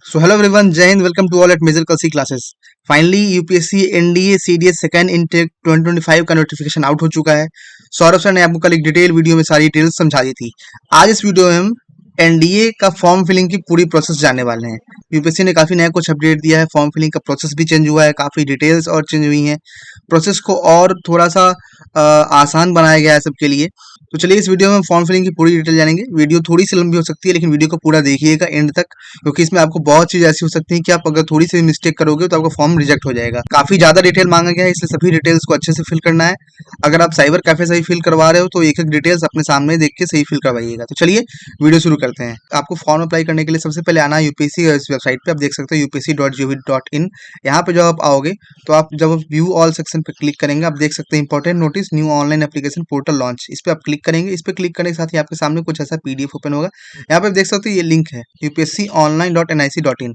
So hello everyone, Jai Hind, welcome to all at Major Kalsi classes. Finally UPSC NDA CDS second intake 2025 का notification out हो चुका है। Saurabh sir ने आपको कल एक डिटेल वीडियो में सारी डिटेल्स समझा दी थी। आज इस वीडियो में हम एनडीए का फॉर्म फिलिंग की पूरी प्रोसेस जानने वाले हैं। यूपीएससी ने काफी नया कुछ अपडेट दिया है, फॉर्म फिलिंग का प्रोसेस भी चेंज हुआ है, काफी डिटेल्स और चेंज हुई हैं। प्रोसेस को और थोड़ा सा आसान बनाया गया है सबके लिए। तो चलिए इस वीडियो में हम फॉर्म फिलिंग की पूरी डिटेल जानेंगे। वीडियो थोड़ी सी लंबी हो सकती है, लेकिन वीडियो को पूरा देखिएगा एंड तक, क्योंकि इसमें आपको बहुत चीज ऐसी हो सकती है कि आप अगर थोड़ी सी मिस्टेक करोगे तो आपका फॉर्म रिजेक्ट हो जाएगा। काफी ज्यादा डिटेल मांगा गया है, इसलिए सभी डिटेल्स को अच्छे से फिल करना है। अगर आप साइबर कैफे से ही फिल करवा रहे हो तो एक एक डिटेल्स अपने सामने देख के सही फिल करवाइएगा। तो चलिए वीडियो शुरू करते हैं। आपको फॉर्म अप्लाई करने के लिए सबसे पहले आना है यूपीएससी इस वेबसाइट पे। आप देख सकते हो upsc.gov.in। यहाँ पे जब आप आओगे तो आप जब व्यू ऑल सेक्शन पे क्लिक करेंगे, आप देख सकते हैं important notice new online application portal launch. इस पे आप क्लिक करेंगे। इस पे क्लिक करने के साथ ही आपके सामने कुछ ऐसा पीडीएफ ओपन होगा। यहाँ पे आप देख सकते हो ये लिंक है upsconline.nic.in।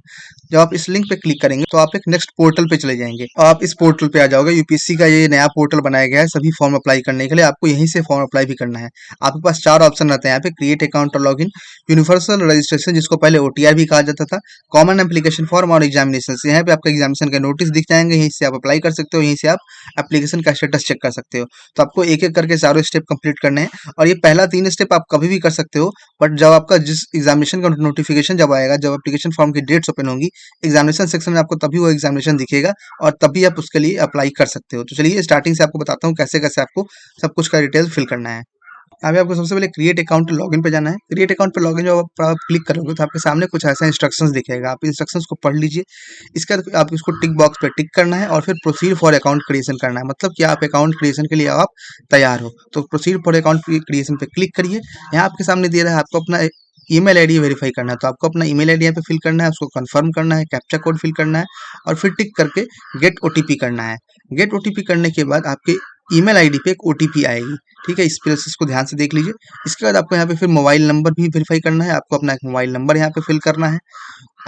जब आप इस लिंक पे क्लिक करेंगे तो आप एक नेक्स्ट पोर्टल पे चले जाएंगे और आप इस पोर्टल पे आ जाओगे। यूपीएससी का ये नया पोर्टल बनाया गया है सभी फॉर्म अप्लाई करने के लिए। आपको यहीं से फॉर्म अप्लाई भी करना है। आपके पास चार ऑप्शन रहते हैं यहाँ पे: क्रिएट अकाउंट और लॉगिन, यूनिवर्सल रजिस्ट्रेशन जिसको पहले ओटीआर भी कहा जाता था, कॉमन एप्लीकेशन फॉर्म और एग्जामिनेशन। यहाँ पे आपका एग्जामिनेशन का नोटिस दिख जाएंगे, यहीं से आप अप्लाई कर सकते हो, यहीं से आप एप्लीकेशन का स्टेटस चेक कर सकते हो। तो आपको एक एक करके चारों स्टेप कंप्लीट करने हैं और ये पहला तीन स्टेप आप कभी भी कर सकते हो। बट जब आपका जिस एग्जामिनेशन का नोटिफिकेशन जब आएगा, जब एप्लीकेशन फॉर्म की डेट्स ओपन होंगी एग्जामिनेशन सेक्शन में, आपको तभी वो एग्जामिनेशन दिखेगा और तभी आप उसके लिए अप्लाई कर सकते हो। तो चलिए स्टार्टिंग से आपको बताता हूँ कैसे कैसे आपको सब कुछ का डिटेल फिल करना है। अभी आपको सबसे पहले क्रिएट अकाउंट लॉगिन पे जाना है। क्रिएट अकाउंट पे लॉगिन जब आप क्लिक करोगे तो आपके सामने कुछ ऐसा इंस्ट्रक्शंस दिखेगा। आप इंस्ट्रक्शंस को पढ़ लीजिए। इसके बाद आप इसको टिक बॉक्स पे टिक करना है और फिर प्रोसीड फॉर अकाउंट क्रिएशन करना है। मतलब कि आप अकाउंट क्रिएशन के लिए आप तैयार हो, तो प्रोसीड फॉर अकाउंट क्रिएशन पे क्लिक करिए। यहाँ आपके सामने दे रहा है आपको अपना ईमेल आईडी वेरीफाई करना है। तो आपको अपना ईमेल आईडी यहाँ पे फिल करना है, उसको कंफर्म करना है, कैप्चा कोड फिल करना है और फिर टिक करके गेट ओटीपी करना है। गेट ओटीपी करने के बाद आपके ईमेल आईडी पे एक ओटीपी आएगी। ठीक है, इस प्रोसेस को ध्यान से देख लीजिए। इसके बाद आपको यहाँ पे फिर मोबाइल नंबर भी वेरीफाई करना है। आपको अपना एक मोबाइल नंबर यहाँ पे फिल करना है।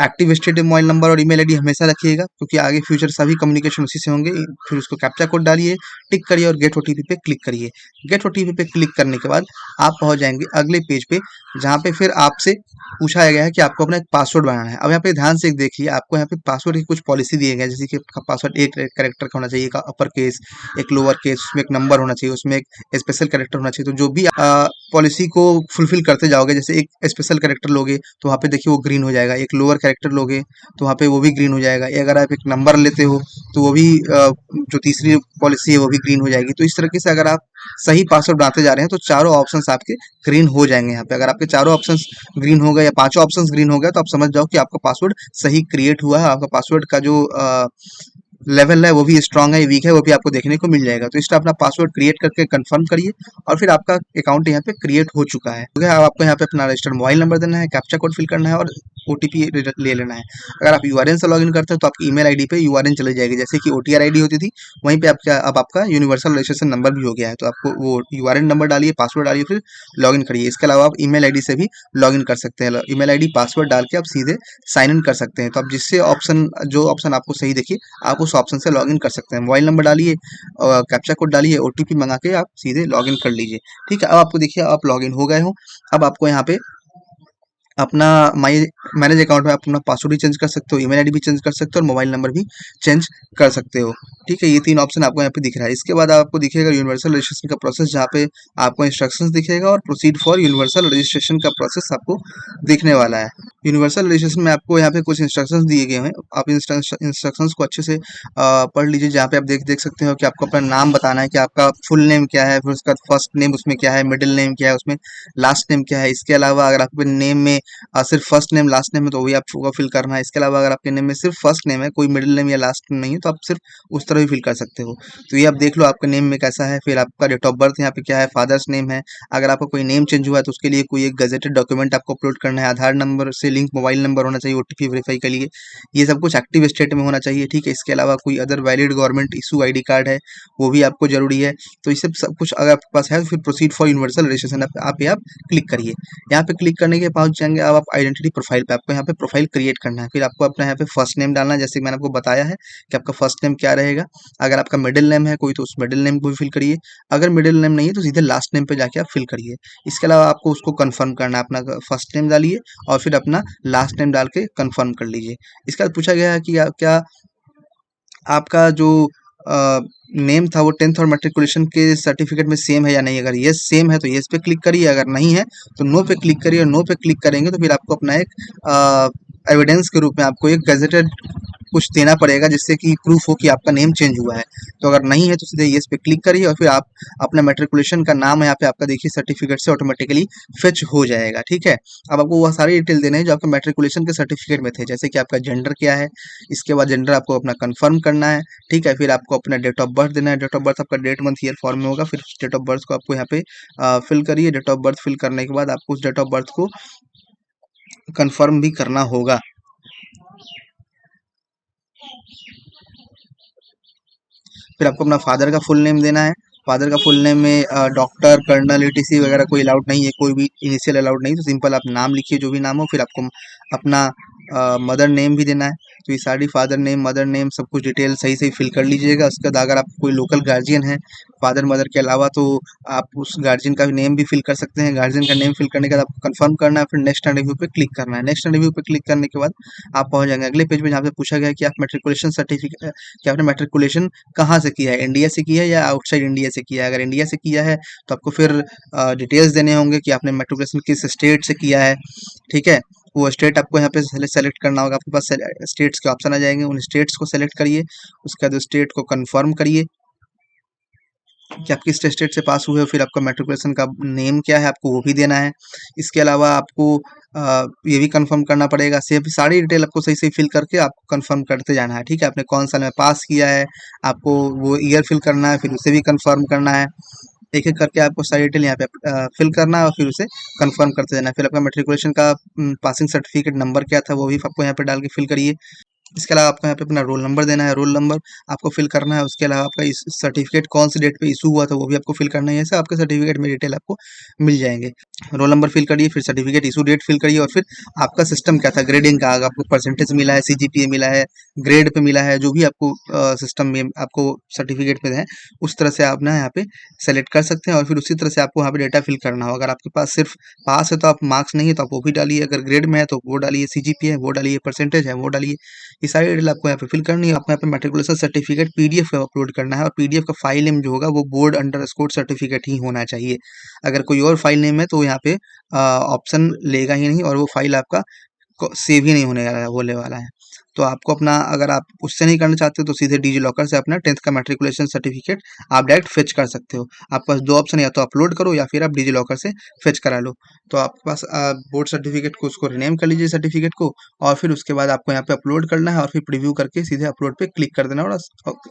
एक्टिव स्टेट मोबाइल नंबर और ईमेल आईडी हमेशा रखिएगा, क्योंकि आगे फ्यूचर सभी कम्युनिकेशन उसी से होंगे। फिर उसको कैप्चा कोड डालिए, टिक करिए और गेट ओटीपी पे क्लिक करिए। गेट ओटीपी पे क्लिक करने के बाद आप पहुंच जाएंगे अगले पेज पे, जहाँ पे फिर आपसे पूछा गया है कि आपको अपना एक पासवर्ड बनाना है। अब यहाँ पे ध्यान से देखिए, आपको यहाँ पे पासवर्ड की कुछ पॉलिसी दिए गए हैं, जैसे कि पासवर्ड एक कैरेक्टर का होना चाहिए, एक अपर केस, एक लोअर केस, उसमें एक नंबर होना चाहिए, उसमें एक स्पेशल कैरेक्टर होना चाहिए। तो जो भी पॉलिसी को फुलफिल करते जाओगे, जैसे एक स्पेशल कैरेक्टर लोगे तो वहाँ पे देखिए वो ग्रीन हो जाएगा, एक लोअर कैरेक्टर लोगे तो वहाँ पे वो भी ग्रीन हो जाएगा, अगर आप एक नंबर लेते हो तो वो भी जो तीसरी पॉलिसी है वो भी ग्रीन हो जाएगी। तो इस तरीके से अगर आप सही पासवर्ड बनाते जा रहे हैं तो चारों ऑप्शंस आपके ग्रीन हो जाएंगे। यहाँ पे अगर आपके चारों ऑप्शंस ग्रीन हो गए या पांचों ऑप्शंस ग्रीन हो गया तो आप समझ जाओ कि आपका पासवर्ड सही क्रिएट हुआ है। आपका पासवर्ड का जो लेवल है वो भी स्ट्रांग है, वीक है, वो भी आपको देखने को मिल जाएगा। तो इसलिए अपना पासवर्ड क्रिएट करके कंफर्म करिए और फिर आपका अकाउंट यहाँ पे क्रिएट हो चुका है। तो अब आपको यहाँ पे अपना रजिस्टर्ड मोबाइल नंबर देना है, कैप्चा कोड फिल करना है और ओटीपी ले लेना है। अगर आप यूआरएन से लॉगिन करते हो तो आपकी ईमेल आईडी पे यूआरएन चली जाएगी, जैसे कि ओटीआर आईडी होती थी वहीं पे आपका अब आपका यूनिवर्सल रजिस्ट्रेशन नंबर भी हो गया है। तो आपको वो यूआरएन नंबर डालिए, पासवर्ड डालिए, फिर लॉगिन करिए। इसके अलावा आप ईमेल आईडी से भी लॉगिन कर सकते हैं। ईमेल आईडी पासवर्ड डाल के आप सीधे साइन इन कर सकते हैं। तो आप जिससे ऑप्शन जो ऑप्शन आपको सही देखिए आप उस ऑप्शन से लॉगिन कर सकते हैं। मोबाइल नंबर डालिए और कैप्चा कोड डालिए, ओटीपी मंगा के आप सीधे लॉगिन कर लीजिए। ठीक है, अब आपको देखिए आप लॉगिन हो गए हो। अब आपको यहाँ पे अपना माई मैनेज अकाउंट में आप अपना पासवर्ड भी चेंज कर सकते हो, ईमेल आईडी भी चेंज कर सकते हो और मोबाइल नंबर भी चेंज कर सकते हो। ठीक है, ये तीन ऑप्शन आपको यहाँ पे दिख रहा है। इसके बाद आपको दिखेगा यूनिवर्सल रजिस्ट्रेशन का प्रोसेस, जहाँ पे आपको इंस्ट्रक्शंस दिखेगा और प्रोसीड फॉर यूनिवर्सल रजिस्ट्रेशन का प्रोसेस आपको दिखने वाला है। यूनिवर्सल रजिस्ट्रेशन में आपको यहाँ पे कुछ इंस्ट्रक्शंस दिए गए हैं। आप इंस्ट्रक्शंस को अच्छे से पढ़ लीजिए। जहाँ पे आप देख सकते हो कि आपको अपना नाम बताना है कि आपका फुल नेम क्या है, फिर उसका फर्स्ट नेम उसमें क्या है, मिडिल नेम क्या है, उसमें लास्ट नेम क्या है। इसके अलावा अगर आपके नेम में सिर्फ फर्स्ट नेम लास्ट नेम है तो वही आपको फिल करना है। इसके अलावा अगर आपके नेम में सिर्फ फर्स्ट नेम है, कोई मिडिल नेम या लास्ट नेम नहीं है, तो आप सिर्फ उस तरह भी फिल कर सकते हो। तो ये आप देख लो आपके नेम में कैसा है। फिर आपका डेट ऑफ बर्थ यहाँ पे क्या है, फादर्स नेम है। अगर आपका कोई नेम चेंज हुआ है तो उसके लिए कोई एक गजेटेड डॉक्यूमेंट आपको अपलोड करना है। आधार नंबर से लिंक मोबाइल नंबर होना चाहिए ओटीपी वेरीफाई के लिए। ये सब कुछ एक्टिव स्टेट में होना चाहिए। ठीक है, इसके अलावा कोई other valid government issue ID card है वो भी आपको जरूरी है। तो ये सब कुछ अगर आपके पास है तो फिर प्रोसीड फॉर यूनिवर्सल रजिस्ट्रेशन आप क्लिक करिए। यहाँ पे क्लिक करने के पहुंच जाएंगे अब आप आइडेंटिटी प्रोफाइल पे। आपको यहाँ पे प्रोफाइल क्रिएट करना है। फिर आपको अपना यहाँ पे फर्स्ट नेम डालना है, जैसे कि मैंने आपको बताया है कि आपका फर्स्ट नेम क्या रहेगा। अगर आपका मिडिल नेम है कोई तो उस मिडिल नेम को भी फिल करिए। अगर मिडिल नेम नहीं है तो सीधे लास्ट नेम पे जाके आप फिल करिए। इसके अलावा आपको उसको कंफर्म करना है, अपना फर्स्ट नेम डालिए और फिर अपना लास्ट नेम डाल के कंफर्म कर लीजिए। इसके बाद पूछा गया है कि क्या आपका जो नेम था वो 10th और मैट्रिकुलेशन के सर्टिफिकेट में सेम है या नहीं। अगर येस सेम है तो येस पे क्लिक करिए, अगर नहीं है तो नो पे क्लिक करिए। और नो पे क्लिक करेंगे तो फिर आपको अपना एक एविडेंस के रूप में आपको एक गजेटेड कुछ देना पड़ेगा, जिससे कि प्रूफ हो कि आपका नेम चेंज हुआ है। तो अगर नहीं है तो सीधे येस पे क्लिक करिए और फिर आप अपना मैट्रिकुलेशन का नाम यहाँ पे आपका देखिए सर्टिफिकेट से ऑटोमेटिकली फेच हो जाएगा। ठीक है, अब आपको वह सारी डिटेल देने हैं जो आपके मैट्रिकुलेशन के सर्टिफिकेट में थे, जैसे कि आपका जेंडर क्या है। इसके बाद जेंडर आपको अपना कंफर्म करना है। ठीक है, फिर आपको अपना डेट ऑफ बर्थ देना है। डेट ऑफ बर्थ आपका डेट मंथ ईयर फॉर्म में होगा। फिर डेट ऑफ बर्थ को आपको यहाँ पे फिल करिए। डेट ऑफ बर्थ फिल करने के बाद आपको उस डेट ऑफ बर्थ को कंफर्म भी करना होगा। फिर आपको अपना फादर का फुल नेम देना है। फादर का फुल नेम में डॉक्टर, कर्नल, ईटीसी वगैरह कोई अलाउड नहीं है, कोई भी इनिशियल अलाउड नहीं। तो सिंपल आप नाम लिखिए जो भी नाम हो। फिर आपको अपना मदर नेम भी देना है। तो ये सारी फादर नेम, मदर नेम सब कुछ डिटेल सही सही फिल कर लीजिएगा। उसके बाद अगर आप कोई लोकल गार्जियन है फादर मदर के अलावा, तो आप उस गार्जियन का भी नेम भी फिल कर सकते हैं। गार्जियन का नेम फिल करने के बाद आपको कंफर्म करना है। फिर नेक्स्ट एंड रिव्यू पे क्लिक करना है। नेक्स्ट एंड रिव्यू पे क्लिक करने के बाद आप पहुंच जाएंगे अगले पेज में, जहाँ पे पूछा गया है कि आप मेट्रिकुलेशन सर्टिफिकेट, कि आपने मेट्रिकुलेशन कहाँ से किया है, इंडिया से किया है या आउटसाइड इंडिया से किया है। अगर इंडिया से किया है तो आपको फिर डिटेल्स देने होंगे कि आपने मेट्रिकुलेशन किस स्टेट से किया है। ठीक है, वो स्टेट आपको यहाँ पे सेलेक्ट करना होगा। आपके पास स्टेट्स के ऑप्शन आ जाएंगे, उन स्टेट्स को सेलेक्ट करिए। उसके बाद स्टेट को कंफर्म करिए कि आप किस स्टेट से पास हुए हो। फिर आपका मेट्रिकुलेशन का नेम क्या है आपको वो भी देना है। इसके अलावा आपको ये भी कंफर्म करना पड़ेगा। सेम सारी डिटेल आपको सही सही फिल करके आपको कंफर्म करते जाना है। ठीक है, आपने कौन साल में पास किया है आपको वो ईयर फिल करना है, फिर उसे भी कंफर्म करना है। एक एक करके आपको सारी डिटेल यहाँ पे फिल करना है और फिर उसे कंफर्म करते जाना है। फिर आपका मेट्रिकुलेशन का पासिंग सर्टिफिकेट नंबर क्या था वो भी आपको यहाँ पे डाल के फिल करिए। इसके अलावा आपको यहाँ पे अपना रोल नंबर देना है, रोल नंबर आपको फिल करना है। उसके अलावा आपका इस सर्टिफिकेट कौन सी डेट पे इशू हुआ था वो भी आपको फिल करना है। ऐसे आपके सर्टिफिकेट में डिटेल आपको मिल जाएंगे। रोल नंबर फिल करिए, फिर सर्टिफिकेट इशू डेट फिल करिए और फिर आपका सिस्टम क्या था, ग्रेडिंग का, आपको परसेंटेज मिला है, सीजीपीए मिला है, ग्रेड पे मिला है, जो भी आपको सिस्टम में आपको सर्टिफिकेट में है उस तरह से आप ना यहाँ पे सेलेक्ट कर सकते हैं और फिर उसी तरह से आपको यहाँ पे डेटा फिल करना हो। अगर आपके पास सिर्फ पास है तो आप मार्क्स नहीं है तो आप वो भी डालिए, अगर ग्रेड में है तो वो डालिए, सीजीपीए है वो डालिए, परसेंटेज है वो डालिए। ये सारी डिटेल आपको यहाँ पे फिल करनी है। आपको यहाँ पे मैट्रिकुलेशन सर्टिफिकेट पीडीएफ का अपलोड करना है और पीडीएफ का फाइल नेम जो होगा वो बोर्ड अंडरस्कोर सर्टिफिकेट ही होना चाहिए। अगर कोई और फाइल नेम है तो यहाँ पे ऑप्शन लेगा ही नहीं और वो फाइल आपका सेव ही नहीं होने वाला है। तो आपको अपना, अगर आप उससे नहीं करना चाहते हो तो सीधे डिजी लॉकर से अपना 10th का मैट्रिकुलेशन सर्टिफिकेट आप डायरेक्ट फेच कर सकते हो। आपके पास दो ऑप्शन, या तो अपलोड करो या फिर आप डिजी लॉकर से फेच करा लो। तो आपके पास बोर्ड सर्टिफिकेट को उसको रिनेम कर लीजिए सर्टिफिकेट को और फिर उसके बाद आपको यहाँ पे अपलोड करना है और फिर प्रीव्यू करके सीधे अपलोड पे क्लिक कर देना और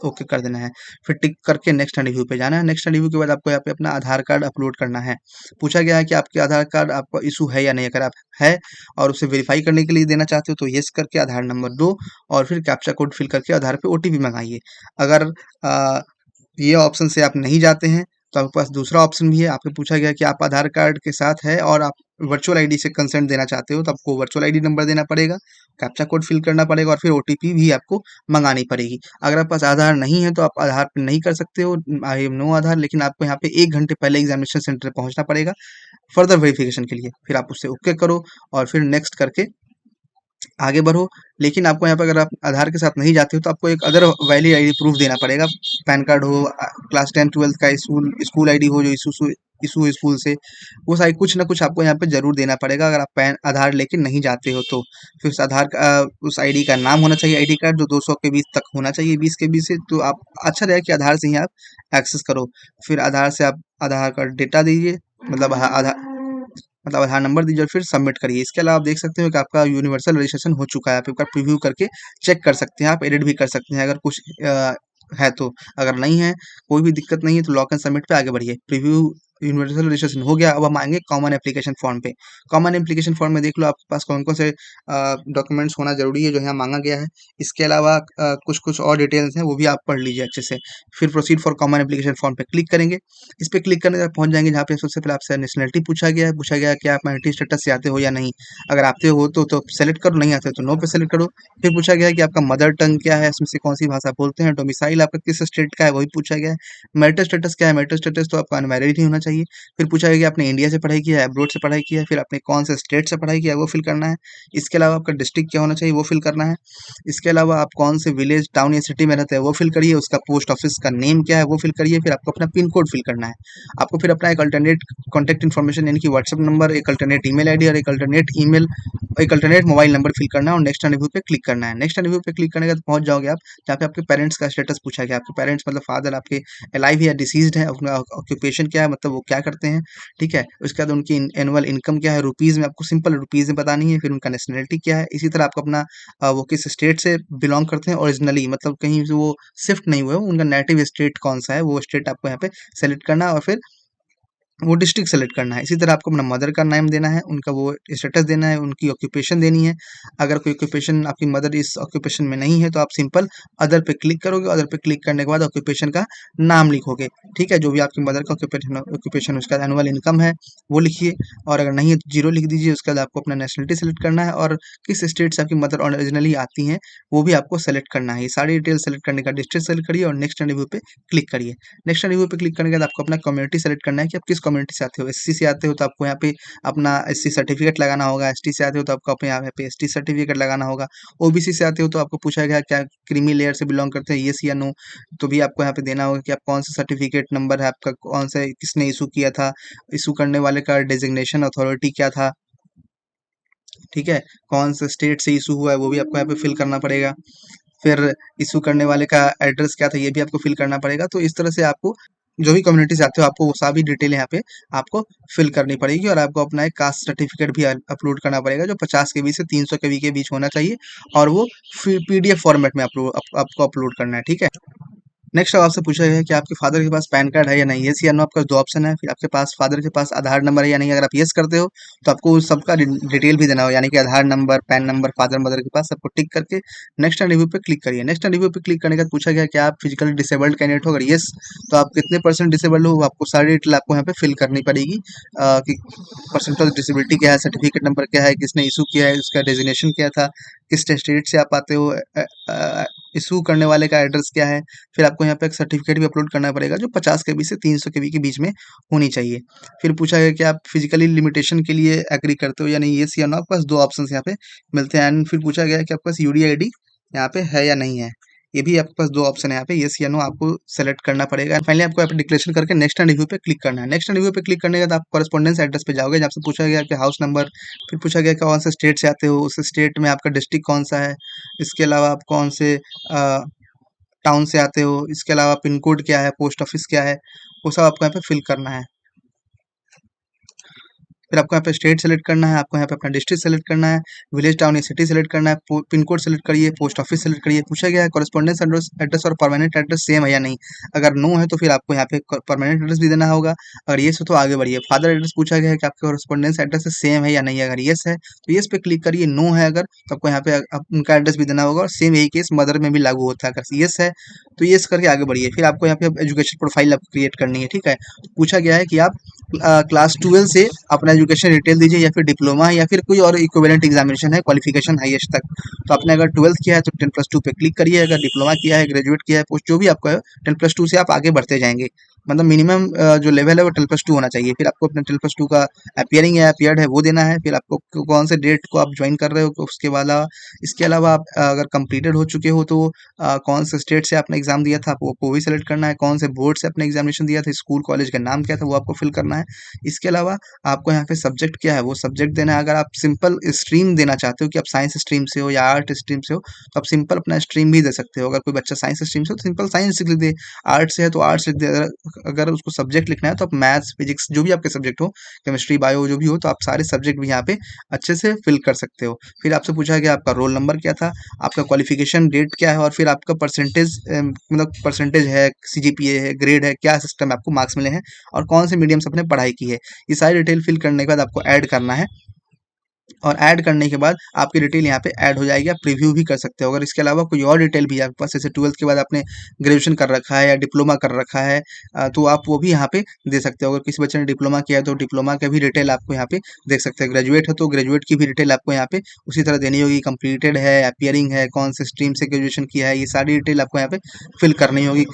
ओके कर देना है। फिर टिक करके नेक्स्ट रिव्यू पे जाना है। नेक्स्ट रिव्यू के बाद आपको यहाँ पे अपना आधार कार्ड अपलोड करना है। पूछा गया है कि आपके आधार कार्ड आपका इशू है या नहीं। अगर आप है और उसे वेरीफाई करने के लिए देना चाहते हो तो येस करके आधार नंबर दो और फिर कैप्चा कोड फिल करके आधार पे ओटीपी मंगाइए। अगर ये ऑप्शन से आप नहीं जाते हैं तो आपके पास दूसरा ऑप्शन भी है। आपसे पूछा गया कि आप आधार कार्ड के साथ है और आप वर्चुअल आईडी से कंसेंट देना चाहते हो तो आपको वर्चुअल आईडी नंबर देना पड़ेगा, कैप्चा कोड फिल करना पड़ेगा और फिर ओटीपी भी आपको मंगानी पड़ेगी। अगर आपके पास आधार नहीं है तो आप आधार पे नहीं कर सकते हो, आई एम नो आधार, लेकिन आपको यहाँ पे 1 घंटे पहले एग्जामिनेशन सेंटर पहुंचना पड़ेगा फर्दर वेरिफिकेशन के लिए। फिर आप उससे ओके करो और फिर नेक्स्ट करके आगे बढ़ो। लेकिन आपको यहाँ पे अगर आप आधार के साथ नहीं जाते हो तो आपको एक अदर वैलिड आईडी प्रूफ देना पड़ेगा। पैन कार्ड हो, क्लास 10-12 का स्कूल आईडी हो जो इशू स्कूल से, वो सारी कुछ ना कुछ आपको यहाँ पे जरूर देना पड़ेगा अगर आप पैन आधार लेके नहीं जाते हो तो। फिर उस आधार का उस आईडी का नाम होना चाहिए, आईडी कार्ड जो 200 के बीच तक होना चाहिए, 20 के बीच से तो आप अच्छा रहेगा कि आधार से ही आप एक्सेस करो। फिर आधार से आप आधार कार्ड डेटा दीजिए, मतलब आधार नंबर दीजिए और फिर सबमिट करिए। इसके अलावा आप देख सकते हो कि आपका यूनिवर्सल रजिस्ट्रेशन हो चुका है। आप एक बार प्रीव्यू करके चेक कर सकते हैं, आप एडिट भी कर सकते हैं अगर कुछ है तो। अगर नहीं है, कोई भी दिक्कत नहीं है तो लॉक एंड सबमिट पे आगे बढ़िए। प्रीव्यू यूनिवर्सल रजिस्ट्रेशन हो गया। अब हम आएंगे कॉमन एप्लीकेशन फॉर्म पे। कॉमन एप्लीकेशन फॉर्म में देख लो आपके पास कौन कौन से डॉक्यूमेंट्स होना जरूरी है जो यहाँ मांगा गया है। इसके अलावा कुछ कुछ और डिटेल्स हैं वो भी आप पढ़ लीजिए अच्छे से। फिर proceed for common application form पे क्लिक करेंगे। इस पे क्लिक करने तक पहुंच जाएंगे जहाँ पे सबसे पहले आपसे नेशनलिटी पूछा गया है। पूछा गया है कि आप माइनॉरिटी स्टेटस से आते हो या नहीं। अगर आते हो तो सेलेक्ट करो, नहीं आते हो तो नो पे सेलेक्ट करो। फिर पूछा गया है कि आपका मदर टंग क्या है, इसमें से कौन सी भाषा बोलते हैं। डोमिसाइल आपका किस स्टेट का है वही पूछा गया है। मैरिटल स्टेटस क्या है, मैरिटल स्टेटस तो आपका अनमैरिड ही होना चाहिए। फिर पूछा गया कि आपने इंडिया से पढ़ाई किया है, अब्रोड से पढ़ाई किया है, फिर आपने कौन से स्टेट से पढ़ाई किया है वो फिल करना है। इसके अलावा आपका डिस्ट्रिक्ट क्या होना चाहिए वो फिल करना है। इसके अलावा आप कौन से विलेज, टाउन या सिटी में रहते हैं वो फिल करिए। उसका पोस्ट ऑफिस का नेम क्या है वो फिल करिए। फिर आपको अपना पिन कोड फिल करना है। आपको फिर अपना एक अल्टरनेट कॉन्टैक्ट इन्फॉर्मेशन यानी कि व्हाट्सएप नंबर, एक अल्टरनेट ईमेल आईडी और एक अल्टरनेट मोबाइल नंबर फिल करना है और नेक्स्ट रिव्यू पे क्लिक करना है। नेक्स्ट रिव्यू पे क्लिक करने के बाद पहुंच जाओगे आप जहाँ पे आपके पेरेंट्स का स्टेटस पूछा गया। आपके पेरेंट्स मतलब फादर आपके अलाइव या डिसीज्ड है, अपना ऑक्यूपेशन क्या है मतलब वो क्या करते हैं, ठीक है। उसके बाद उनकी एनुअल इनकम क्या है रुपीज़ में, आपको सिंपल रुपीज़ में बतानी है। फिर उनका नेशनलिटी क्या है। इसी तरह आपको अपना वो किस स्टेट से बिलोंग करते हैं ओरिजिनली, मतलब कहीं से वो शिफ्ट नहीं हुए, उनका नेटिव स्टेट कौन सा है वो स्टेट आपको यहाँ पे सेलेक्ट करना है और फिर वो डिस्ट्रिक्ट सेलेक्ट करना है। इसी तरह आपको अपना मदर का नेम देना है, उनका वो स्टेटस देना है, उनकी ऑक्यूपेशन देनी है। अगर कोई ऑक्यूपेशन आपकी मदर इस ऑक्यूपेशन में नहीं है तो आप सिंपल अदर पे क्लिक करोगे। अदर पे क्लिक करने के बाद ऑक्यूपेशन का नाम लिखोगे, ठीक है। जो भी आपकी मदर का ऑक्यूपेशन ऑक्यूपेशन उसका एनुअल इनकम है वो लिखिए और अगर नहीं है तो जीरो लिख दीजिए। उसके बाद आपको अपना नेशनलिटी सेलेक्ट करना है और किस स्टेट से आपकी मदर ओरिजिनली आती हैं वो भी आपको सेलेक्ट करना है। ये सारी डिटेल सेलेक्ट करने का डिस्ट्रिक्ट सेलेक्ट करिए और नेक्स्ट रिव्यू पे क्लिक करिए। नेक्स्ट रिव्यू पे क्लिक करने के बाद आपको अपना कम्युनिटी सेलेक्ट करना है कि आप किस कम्युनिटी से आते हो। एससी से आते हो तो आपको यहाँ पे अपना एससी सर्टिफिकेट लगाना होगा। एसटी से आते हो तो आपको अपने यहाँ पे एसटी सर्टिफिकेट लगाना होगा। ओबीसी से आते हो तो आपको पूछा गया क्या क्रीमी लेयर से बिलोंग करते हैं, येस या नो, तो भी आपको यहाँ पे देना होगा कि आप कौन सा सर्टिफिकेट नंबर है आपका, कौन सा किसने इशू किया था, इशू करने वाले का डेजिग्नेशन अथॉरिटी क्या था, ठीक है। कौन से स्टेट से इशू हुआ है वो भी आपको यहाँ पे फिल करना पड़ेगा। फिर इशू करने वाले का एड्रेस क्या था ये भी आपको फिल करना पड़ेगा। तो इस तरह से आपको जो भी कम्युनिटी से आते हो आपको वो सभी डिटेल यहाँ पे आपको फिल करनी पड़ेगी और आपको अपना एक कास्ट सर्टिफिकेट भी अपलोड करना पड़ेगा जो 50 केबी से 300 केबी के बीच होना चाहिए और वो पीडीएफ फॉर्मेट में आपको अपलोड करना है, ठीक है। नेक्स्ट अब आपसे पूछा गया है कि आपके फादर के पास पैन कार्ड है या नहीं। येस या नो आपका दो ऑप्शन है। फिर आपके पास फादर के पास आधार नंबर है या नहीं। अगर आप येस करते हो तो आपको उस सबका डिटेल भी देना हो यानी कि Aadhaar number, PAN number, father mother के पास सबको टिक करके नेक्स्ट एंड रिव्यू पे क्लिक करिए। नेक्स्ट एंड रिव्यू पे क्लिक करने के बाद पूछा गया कि आप फिजिकली डिसेबल्ड कैंडिडेट हो। अगर येस तो आप कितने परसेंट डिसेबल्ड हो वो आपको सारी डिटेल आपको यहाँ पे फिल करनी पड़ेगी कि परसेंटेज डिसेबिलिटी क्या है, सर्टिफिकेट नंबर क्या है, किसने इशू किया है, उसका डेजिग्नेशन क्या था, किस स्टेट से आप आते हो, इशू करने वाले का एड्रेस क्या है। फिर आपको यहाँ पे एक सर्टिफिकेट भी अपलोड करना पड़ेगा जो 50 केबी से 300 केबी के बीच में होनी चाहिए। फिर पूछा गया कि आप फिजिकली लिमिटेशन के लिए एग्री करते हो या नहीं। येस या नो आपके पास दो ऑप्शन यहाँ पे मिलते हैं। एंड फिर पूछा गया कि आपके पास यूडी आईडी यहाँ पे है या नहीं है। ये भी आपके पास दो ऑप्शन है यहाँ पे, येस या नो आपको सेलेक्ट करना पड़ेगा। एंड फाइनली आपको यहाँ पे डिक्लेरेशन करके नेक्स्ट एंड रिव्यू पे क्लिक करना है। नेक्स्ट एंड रिव्यू पे क्लिक करने के बाद आप कॉरेस्पॉन्डेंस एड्रेस पे जाओगे जहाँ से पूछा गया कि हाउस नंबर, फिर पूछा गया कौन से स्टेट से आते हो, उस स्टेट में आपका डिस्ट्रिक्ट कौन सा है, इसके अलावा आप कौन से टाउन से आते हो, इसके अलावा पिन कोड क्या है, पोस्ट ऑफिस क्या है, वो सब आपको यहाँ पे फिल करना है। फिर आपको यहाँ पे स्टेट सेलेक्ट करना है, आपको यहाँ पे अपना डिस्ट्रिक्ट सेलेक्ट करना है, विलेज टाउन या सिटी सेलेक्ट करना है, पिन कोड सेलेक्ट करिए, पोस्ट ऑफिस सेलेक्ट करिए। पूछा गया है कॉरेस्पॉन्डेंस एड्रेस और परमानेंट एड्रेस सेम है या नहीं। अगर नो है तो फिर आपको यहाँ पे परमानेंट एड्रेस भी देना होगा। अगर येस हो तो आगे बढ़िए। फादर एड्रेस पूछा गया है कि आपके कॉरेस्पॉन्डेंस एड्रेस से सेम है या नहीं। अगर येस है तो येस पे क्लिक करिए, नो है अगर तो आपको यहाँ पे उनका एड्रेस भी देना होगा और सेम यही केस मदर में भी लागू होता है। अगर येस है तो येस करके आगे बढ़िए। फिर आपको यहाँ पे एजुकेशन प्रोफाइल आपको क्रिएट करनी है, ठीक है। पूछा गया है कि आप क्लास 12 से अपना एजुकेशन डिटेल दीजिए या फिर डिप्लोमा या फिर कोई और इक्विवेलेंट एग्जामिनेशन है क्वालिफिकेशन हाईएस्ट तक। तो आपने अगर 12th किया है तो 10+2 पे क्लिक करिए। अगर डिप्लोमा किया है, ग्रेजुएट किया है, पोस्ट जो भी आपका है 10+2 से आप आगे बढ़ते जाएंगे। मतलब मिनिमम जो लेवल है वो 10+2 होना चाहिए। फिर आपको अपना 10+2 का अपीयरिंग है, अपीयर्ड है वो देना है। फिर आपको कौन से डेट को आप ज्वाइन कर रहे हो उसके बाद इसके अलावा आप अगर कंप्लीटेड हो चुके हो तो कौन से स्टेट से आपने एग्जाम दिया था वो भी सेलेक्ट करना है। कौन से बोर्ड से आपने एग्जामिनेशन दिया था, स्कूल कॉलेज का नाम क्या था वो आपको फिल करना है। इसके अलावा आपको यहाँ पे सब्जेक्ट क्या है वो सब्जेक्ट देना है। अगर आप सिंपल स्ट्रीम देना चाहते हो कि आप साइंस स्ट्रीम से हो या आर्ट स्ट्रीम से हो तो आप सिंपल अपना स्ट्रीम भी दे सकते हो। अगर कोई बच्चा साइंस स्ट्रीम से हो तो सिंपल साइंस लिख दे, आर्ट से है तो आर्ट्स लिख दे। अगर अगर उसको सब्जेक्ट लिखना है तो आप मैथ्स, फिजिक्स जो भी आपके सब्जेक्ट हो, केमिस्ट्री, बायो जो भी हो, तो आप सारे सब्जेक्ट भी यहाँ पे अच्छे से फिल कर सकते हो। फिर आपसे पूछा गया आपका रोल नंबर क्या था, आपका क्वालिफिकेशन डेट क्या है और फिर आपका परसेंटेज मतलब परसेंटेज है, सीजीपीए है, ग्रेड है, क्या सिस्टम है, आपको मार्क्स मिले हैं और कौन से मीडियम से आपने पढ़ाई की है। ये सारी डिटेल फिल करने के बाद आपको ऐड करना है और ऐड करने के बाद आपकी डिटेल यहाँ पे ऐड हो जाएगी। आप प्रीव्यू भी कर सकते हो। अगर इसके अलावा कोई और डिटेल भी है आपके पास, जैसे 12th के बाद आपने ग्रेजुएशन कर रखा है या डिप्लोमा कर रखा है, तो आप वो भी यहाँ पे दे सकते हो। अगर किसी बच्चे ने डिप्लोमा किया है तो डिप्लोमा का भी डिटेल आपको यहाँ पे देख सकते हैं। ग्रेजुएट है तो ग्रेजुएट की भी डिटेल आपको यहाँ पे उसी तरह देनी होगी। कंप्लीटेड है, अपियरिंग है, कौन से स्ट्रीम से ग्रेजुएशन किया है, ये सारी डिटेल आपको यहाँ पे फिल करनी होगी।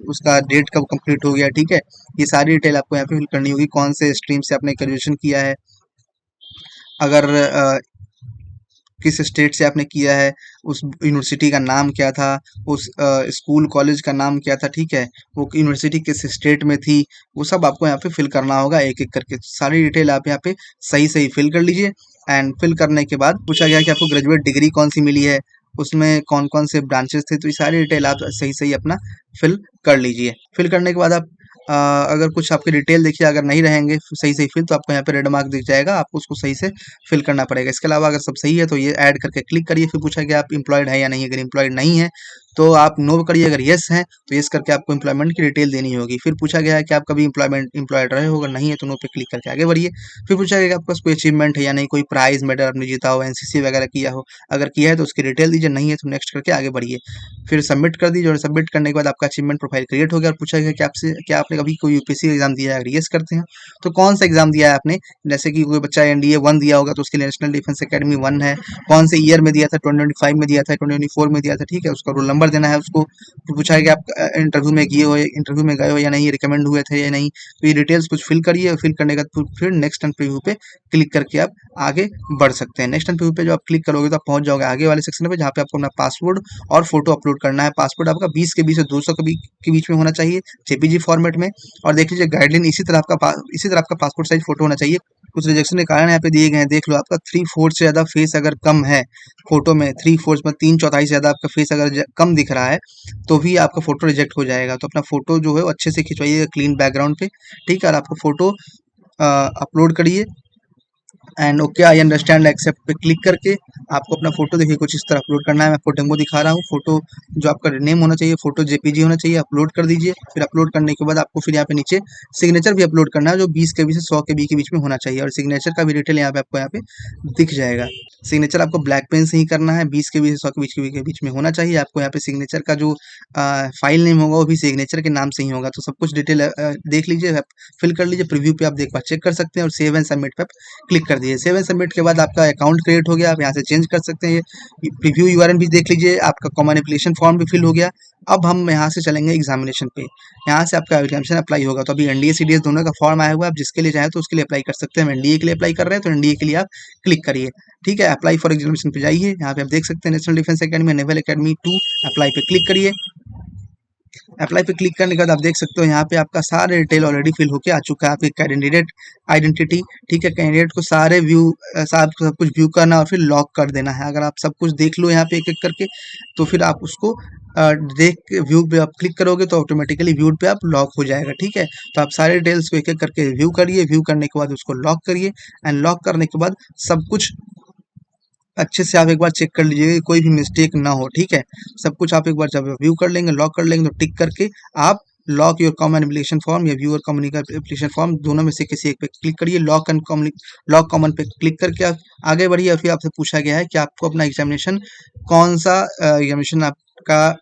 उसका डेट कब कंप्लीट हो गया, ठीक है, ये सारी डिटेल आपको यहाँ पे फिल करनी होगी। कौन से स्ट्रीम से आपने ग्रेजुएशन किया है, अगर किस स्टेट से आपने किया है, उस यूनिवर्सिटी का नाम क्या था, उस स्कूल कॉलेज का नाम क्या था, ठीक है, वो यूनिवर्सिटी किस स्टेट में थी, वो सब आपको यहाँ पे फिल करना होगा एक एक करके। सारी डिटेल आप यहाँ पे सही सही फिल कर लीजिए। एंड फिल करने के बाद पूछा गया कि आपको ग्रेजुएट डिग्री कौन सी मिली है, उसमें कौन कौन से ब्रांचेस थे, तो ये सारी डिटेल आप सही सही अपना फिल कर लीजिए। फिल करने के बाद आप अगर कुछ आपके डिटेल देखिए अगर नहीं रहेंगे सही सही फिल, तो आपको यहाँ पे रेड मार्क दिख जाएगा, आपको उसको सही से फिल करना पड़ेगा। इसके अलावा अगर सब सही है तो ये ऐड करके क्लिक करिए। फिर पूछा कि आप एम्प्लॉयड है या नहीं, अगर एम्प्लॉयड नहीं है तो आप नो करिए, अगर येस है तो येस करके आपको एम्प्लॉयमेंट की डिटेल देनी होगी। फिर पूछा गया है कि आप कभी एम्प्लॉयड रहे हो, अगर नहीं है तो नो पे क्लिक करके आगे बढ़िए। फिर पूछा गया कि आपके पास कोई अचीवमेंट है या नहीं, कोई प्राइज मेडल आपने जीता हो, एनसीसी वगैरह किया हो, अगर किया है तो उसकी डिटेल दीजिए, नहीं है तो नेक्स्ट करके आगे बढ़िए। फिर सबमिट कर दीजिए और सबमिट करने के बाद आपका अचीवमेंट प्रोफाइल क्रिएट हो गया। और पूछा गया कि आपसे क्या आपने कभी कोई यूपीएससी एग्जाम दिया है, अगर यस करते हैं तो कौन सा एग्जाम दिया है आपने। जैसे कि कोई बच्चा एनडीए 1 दिया होगा तो उसके लिए नेशनल डिफेंस एकेडमी 1 है, कौन से ईयर में दिया था, 2025 में दिया था, 2024 में दिया था, ठीक है, उसका रोल नंबर देना है उसको। फिर पूछा है कि आप इंटरव्यू में गए हो या नहीं, रिकमेंड हुए थे या नहीं, तो ये डिटेल्स कुछ फिल करिए। और फिल करने के बाद फिर नेक्स्ट एंड प्रीव्यू पे क्लिक करके आप आगे बढ़ सकते हैं। नेक्स्ट एंड प्रीव्यू पे जो आप क्लिक करोगे तो आप पहुंच जाओगे आगे वाले सेक्शन पे, जहाँ पे आपको अपना पासवर्ड और फोटो अपलोड करना है। पासवर्ड आपका 20 के 20 से 200 के बीच में होना चाहिए, जेपीजी फॉर्मेट में। और देख लीजिए गाइडलाइन इसी तरह आपका पासपोर्ट साइज फोटो होना चाहिए। कुछ रिजेक्शन के कारण यहाँ पे दिए गए हैं, देख लो, आपका 3/4 से ज्यादा फेस अगर कम है फोटो में, 3/4 में 3/4 से ज्यादा आपका फेस अगर कम दिख रहा है तो भी आपका फोटो रिजेक्ट हो जाएगा। तो अपना फोटो जो है वो अच्छे से खिंचवाइए क्लीन बैकग्राउंड पे, ठीक है, और आपको फोटो अपलोड करिए। And okay I understand accept पे क्लिक करके आपको अपना फोटो देखिए कुछ इस तरह अपलोड करना है। मैं आपको डेमो दिखा रहा हूँ। फोटो जो आपका नेम होना चाहिए, फोटो जेपीजी होना चाहिए, अपलोड कर दीजिए। फिर अपलोड करने के बाद आपको फिर यहाँ पे नीचे सिग्नेचर भी अपलोड करना है, जो 20 के 20 से 100 के बी के बीच में होना चाहिए। और सिग्नेचर का भी डिटेल यहाँ पे आपको यहाँ पे दिख जाएगा। सिग्नेचर आपको ब्लैक पेन से ही करना है, 20 के 20 से 100 के बीच में होना चाहिए। आपको यहाँ पे सिग्नेचर का जो फाइल नेम होगा वो भी सिग्नेचर के नाम से ही होगा। तो सब कुछ डिटेल देख लीजिए, फिल कर लीजिए। प्रीव्यू पे आप एक बार चेक कर सकते हैं और सेव एंड सबमिट पे क्लिक कर दीजिए। सेव एंड सबमिट के बाद आपका अकाउंट क्रिएट हो गया, आप यहाँ से चेंज कर सकते हैं। प्रीव्यू यूआरएल भी देख लीजिए, आपका कॉमन एप्लीकेशन फॉर्म भी फिल हो गया। अब हम यहाँ से चलेंगे एग्जामिनेशन पे। यहाँ से आपका एग्जामिनेशन अप्लाई होगा। तो अभी एनडीए सीडीएस दोनों का फॉर्म आया हुआ है, आप जिसके लिए चाहे तो उसके लिए अप्लाई कर सकते हैं। हम एनडीए के लिए अप्लाई कर रहे हैं तो एनडीए के लिए आप क्लिक करिए, ठीक है। अप्लाई फॉर एग्जामिनेशन पे जाइए, यहाँ पे आप देख सकते हैं national defence academy, naval academy 2, apply पे क्लिक करिए। अप्लाई पे क्लिक करने के बाद आप देख सकते हो यहाँ पे आपका सारे डिटेल ऑलरेडी फिल होके आ चुका है। आपकी कैंडिडेट आइडेंटिटी, ठीक है, कैंडिडेट को सारे सब कुछ व्यू करना और फिर लॉक कर देना है। अगर आप सब कुछ देख लो यहाँ पे एक एक करके, तो फिर आप उसको देख के व्यू पे आप क्लिक करोगे तो ऑटोमेटिकली व्यू पे आप लॉक हो जाएगा, ठीक है। तो आप सारे डिटेल्स को एक एक करके व्यू करिए, व्यू करने के बाद उसको लॉक करिए। एंड लॉक करने के बाद सब कुछ अच्छे से आप एक बार चेक कर लीजिएगा कि कोई भी मिस्टेक ना हो, ठीक है। सब कुछ आप एक बार जब व्यू कर लेंगे, लॉक कर लेंगे, तो टिक करके आप lock your common application form या view your common application form, दोनों में से किसी एक पे क्लिक करिए। लॉक कॉमन पे क्लिक करके आप आगे बढ़िए। और फिर आपसे पूछा गया है कि आपको अपना एग्जामिनेशन कौन सा एग्जामिनेशन आपका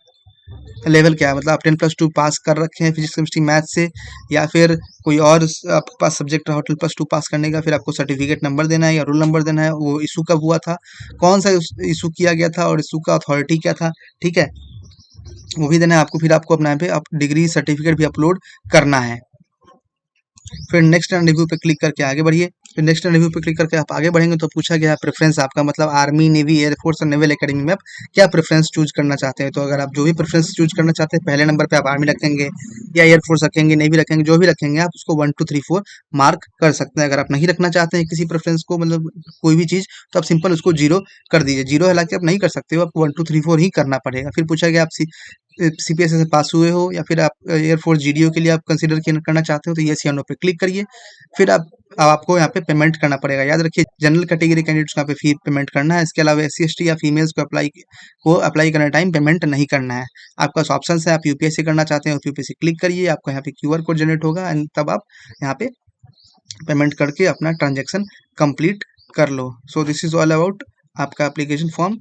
लेवल क्या है, मतलब आप 10+2 पास कर रखे हैं फिजिक्स केमिस्ट्री मैथ से, या फिर कोई और आपके पास सब्जेक्ट रहा 10+2 पास करने का। फिर आपको सर्टिफिकेट नंबर देना है या रोल नंबर देना है, वो इशू कब हुआ था, कौन सा इशू किया गया था और इशू का अथॉरिटी क्या था, ठीक है, वो भी देना है आपको। फिर आपको अपना यहाँ पे आप डिग्री सर्टिफिकेट भी अपलोड करना है। फिर नेक्स्ट एंड रिव्यू पे क्लिक करके आगे बढ़िए। फिर नेक्स्ट एंड रिव्यू पे क्लिक करके आप आगे बढ़ेंगे तो पूछा गया प्रेफरेंस आपका, मतलब आर्मी, नेवी, एयरफोर्स और नेवल एकेडमी में आप क्या प्रेफरेंस चूज करना चाहते हैं। तो अगर आप जो भी प्रेफरेंस चूज करना चाहते हैं, पहले नंबर पे आप आर्मी रखेंगे या एयरफोर्स रखेंगे, नेवी रखेंगे, जो भी रखेंगे आप उसको 1 2 3 4 मार्क कर सकते हैं। अगर आप नहीं रखना चाहते हैं किसी प्रेफरेंस को, मतलब कोई भी चीज, तो आप सिंपल उसको 0 कर दीजिए। 0 हालांकि आप नहीं कर सकते हो, आपको 1 2 3 4 ही करना पड़ेगा। फिर पूछा गया आप CPSC से पास हुए हो या फिर आप एयरफोर्स GDO के लिए आप कंसिडर करना चाहते हो तो येस या नो पे क्लिक करिए। फिर अब आपको यहाँ पे पेमेंट करना पड़ेगा। याद रखिए जनरल कैटेगरी कैंडिडेट्स को यहाँ पे फी पेमेंट करना है। इसके अलावा SC ST या फीमेल्स को अप्लाई करने टाइम पेमेंट नहीं करना है। आपके पास ऑप्शन है, आप UPSC करना चाहते हो तो UPSC क्लिक करिए, आपको यहाँ पे QR कोड जनरेट होगा एंड तब आप यहाँ पे पेमेंट करके अपना ट्रांजेक्शन कंप्लीट कर लो। So this is all about आपका एप्लीकेशन फॉर्म।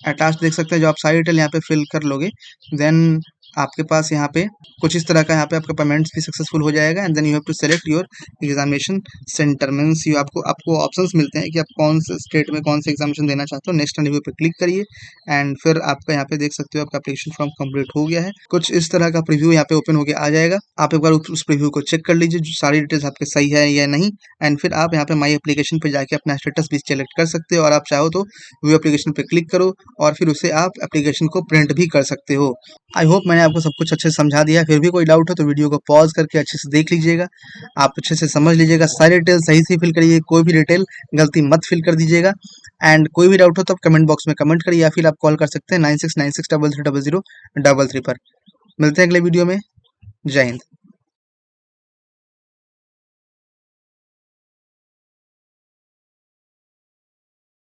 एट लास्ट देख सकते हैं जो आप सारी डिटेल यहाँ पे फिल कर लोगे देन आपके पास यहाँ पे कुछ इस तरह का यहाँ पे आपका पेमेंट्स भी सक्सेसफुल हो जाएगा and then you have to select your examination centre. Means you आपको ऑप्शंस मिलते हैं कि आप कौन से स्टेट में कौन से एग्जामिनेशन देना चाहते हो। नेक्स्ट रिव्यू पे क्लिक करिए एंड फिर आपका यहाँ पे देख सकते हो आपका एप्लीकेशन फॉर्म कंप्लीट हो गया है। कुछ इस तरह का प्रीव्यू यहाँ पे ओपन होकर आ जाएगा। आप एक बार उस प्रीव्यू को चेक कर लीजिए जो सारी डिटेल्स आपके सही है या नहीं एंड फिर आप यहाँ पे माई एप्लीकेशन पे जाके अपना स्टेटस भी सेलेक्ट कर सकते हो और आप चाहो तो व्यू एप्लीकेशन पे क्लिक करो और फिर उसे आप एप्लीकेशन को प्रिंट भी कर सकते हो। आई होप मैंने आपको सब कुछ अच्छे से समझा दिया। फिर भी कोई डाउट हो तो वीडियो को पॉज करके अच्छे से देख लीजिएगा, आप अच्छे से समझ लीजिएगा, सारी डिटेल सही से फिल करिए, कोई भी डिटेल गलती मत फिल कर दीजिएगा। एंड कोई भी डाउट हो तो आप कमेंट बॉक्स में कमेंट करिए या फिर आप कॉल कर सकते हैं 9696330033 पर। मिलते हैं अगले वीडियो में। जय हिंद।